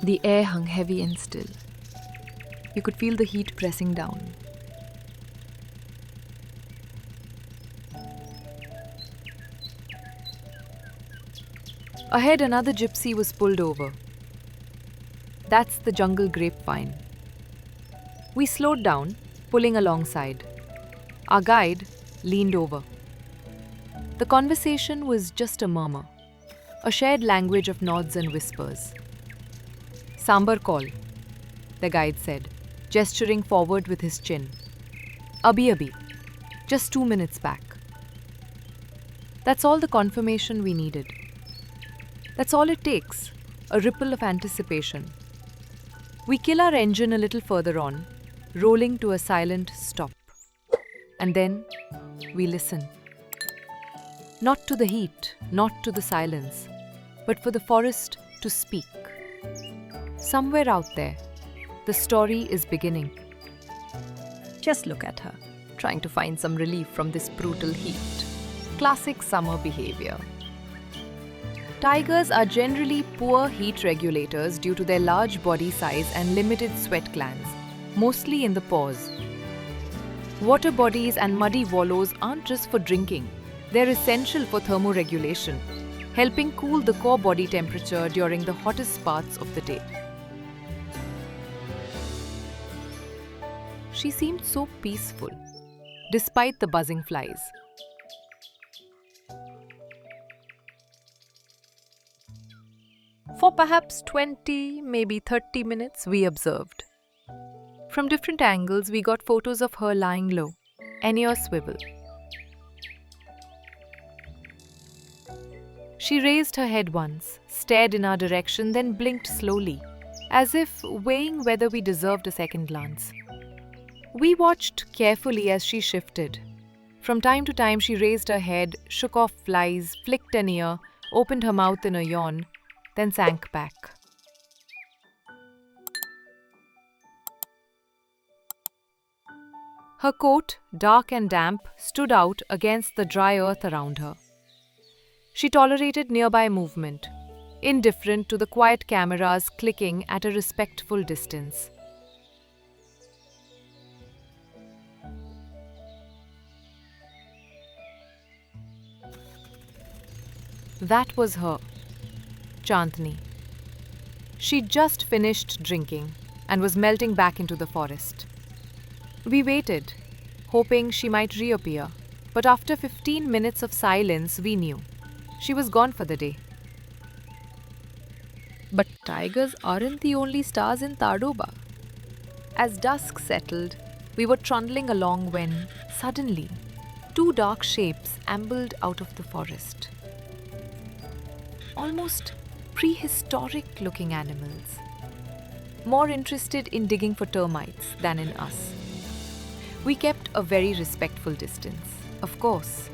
The air hung heavy and still. You could feel the heat pressing down. Ahead, another gypsy was pulled over. That's the jungle grapevine. We slowed down, pulling alongside. Our guide leaned over. The conversation was just a murmur, a shared language of nods and whispers. Sambar call, the guide said, gesturing forward with his chin. Abhi, just 2 minutes back. That's all the confirmation we needed. That's all it takes, a ripple of anticipation. We kill our engine a little further on, rolling to a silent stop. And then we listen. Not to the heat, not to the silence, but for the forest to speak. Somewhere out there, the story is beginning. Just look at her, trying to find some relief from this brutal heat. Classic summer behavior. Tigers are generally poor heat regulators due to their large body size and limited sweat glands, mostly in the paws. Water bodies and muddy wallows aren't just for drinking, they're essential for thermoregulation, helping cool the core body temperature during the hottest parts of the day. She seemed so peaceful, despite the buzzing flies. For perhaps 20, maybe 30 minutes, we observed. From different angles, we got photos of her lying low, an ear swivel. She raised her head once, stared in our direction, then blinked slowly, as if weighing whether we deserved a second glance. We watched carefully as she shifted. From time to time, she raised her head, shook off flies, flicked an ear, opened her mouth in a yawn, then sank back. Her coat, dark and damp, stood out against the dry earth around her. She tolerated nearby movement, indifferent to the quiet cameras clicking at a respectful distance. That was her, Chandni. She'd just finished drinking and was melting back into the forest. We waited, hoping she might reappear, but after 15 minutes of silence, we knew she was gone for the day. But tigers aren't the only stars in Tadoba. As dusk settled, we were trundling along when, suddenly, two dark shapes ambled out of the forest. Almost prehistoric-looking animals, more interested in digging for termites than in us. We kept a very respectful distance, of course.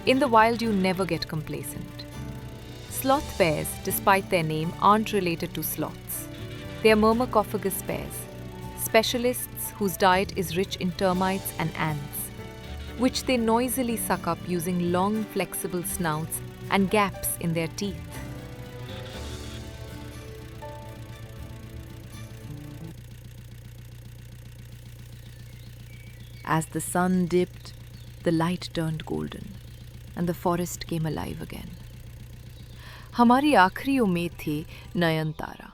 In the wild, you never get complacent. Sloth bears, despite their name, aren't related to sloths. They are myrmecophagous bears, specialists whose diet is rich in termites and ants, which they noisily suck up using long, flexible snouts and gaps in their teeth. As the sun dipped, the light turned golden, and the forest came alive again. हमारी आखिरी उम्मीद थी Nayantara,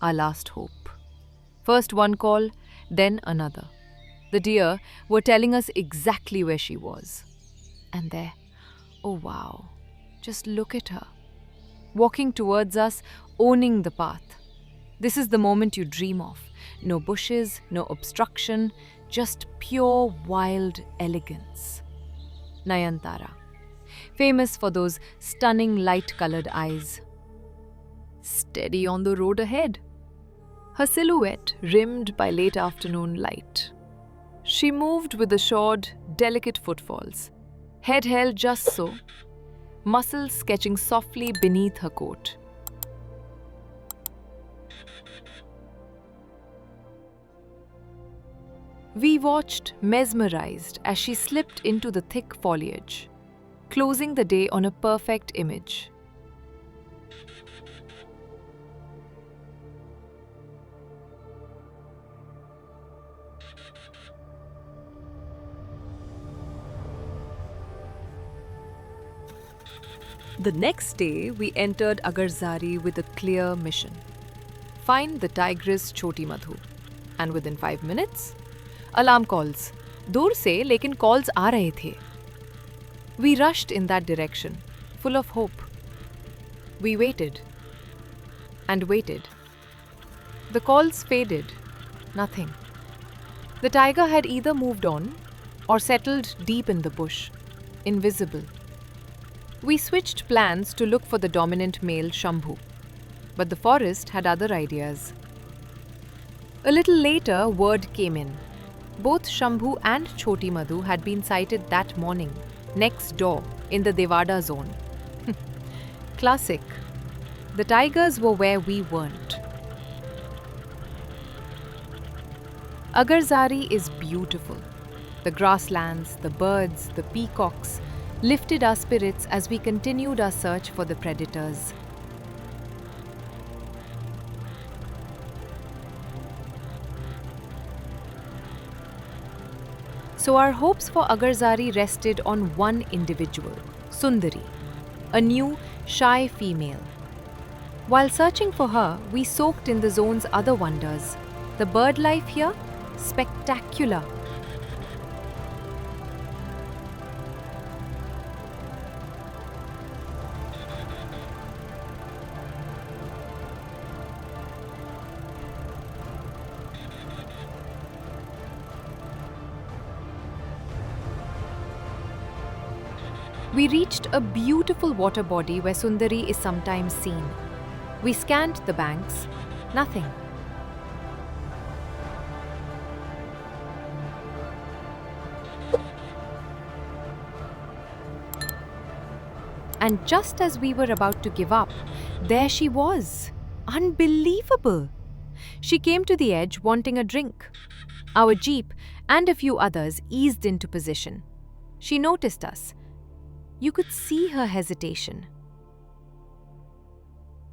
our last hope. First one call, then another. The deer were telling us exactly where she was. And there, oh wow, just look at her. Walking towards us, owning the path. This is the moment you dream of. No bushes, no obstruction, just pure wild elegance. Nayantara, famous for those stunning light-colored eyes. Steady on the road ahead. Her silhouette rimmed by late afternoon light. She moved with assured, delicate footfalls, head held just so, muscles sketching softly beneath her coat. We watched, mesmerized, as she slipped into the thick foliage, closing the day on a perfect image. The next day, we entered Agarzari with a clear mission. Find the tigress Choti Madhu. And within 5 minutes, alarm calls. दूर से लेकिन calls आ रहे थे. We rushed in that direction, full of hope. We waited and waited. The calls faded. Nothing. The tiger had either moved on or settled deep in the bush, invisible. We switched plans to look for the dominant male Shambhu, but the forest had other ideas. A little later, word came in. Both Shambhu and Choti Madhu had been sighted that morning, next door, in the Devada zone. Classic. The tigers were where we weren't. Agarzari is beautiful. The grasslands, the birds, the peacocks lifted our spirits as we continued our search for the predators. So our hopes for Agarzari rested on one individual, Sundari, a new, shy female. While searching for her, we soaked in the zone's other wonders. The bird life here, spectacular. We reached a beautiful water body where Sundari is sometimes seen. We scanned the banks. Nothing. And just as we were about to give up, there she was. Unbelievable! She came to the edge wanting a drink. Our jeep and a few others eased into position. She noticed us. You could see her hesitation.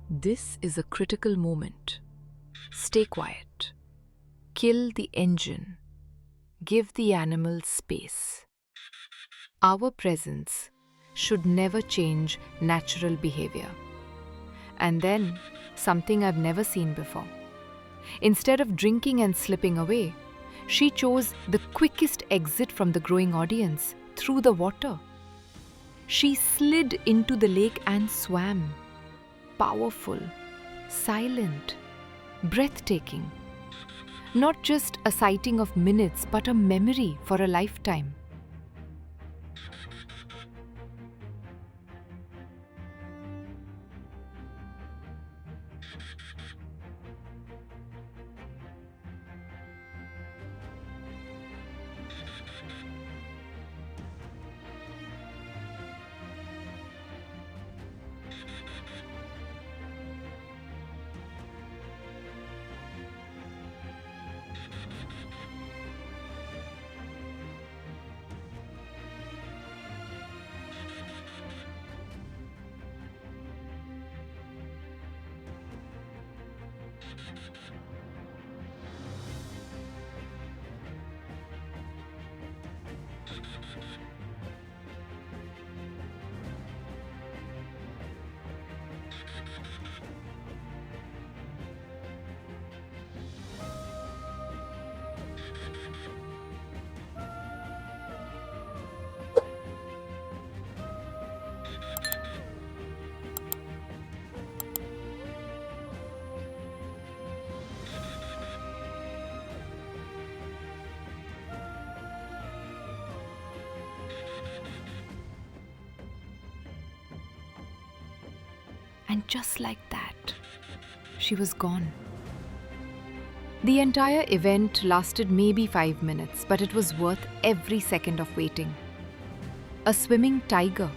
This is a critical moment. Stay quiet. Kill the engine. Give the animal space. Our presence should never change natural behavior. And then, something I've never seen before. Instead of drinking and slipping away, she chose the quickest exit from the growing audience, through the water. She slid into the lake and swam. Powerful, silent, breathtaking. Not just a sighting of minutes, but a memory for a lifetime. And just like that, she was gone. The entire event lasted maybe 5 minutes, but it was worth every second of waiting. A swimming tiger.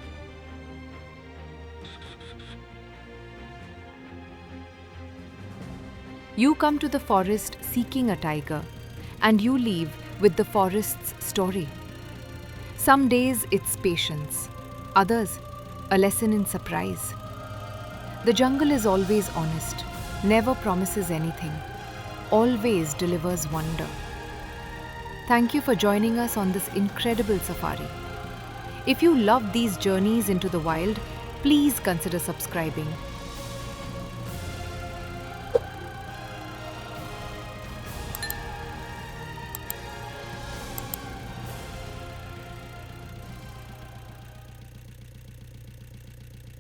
You come to the forest seeking a tiger, and you leave with the forest's story. Some days it's patience, others, a lesson in surprise. The jungle is always honest, never promises anything, always delivers wonder. Thank you for joining us on this incredible safari. If you love these journeys into the wild, Please consider subscribing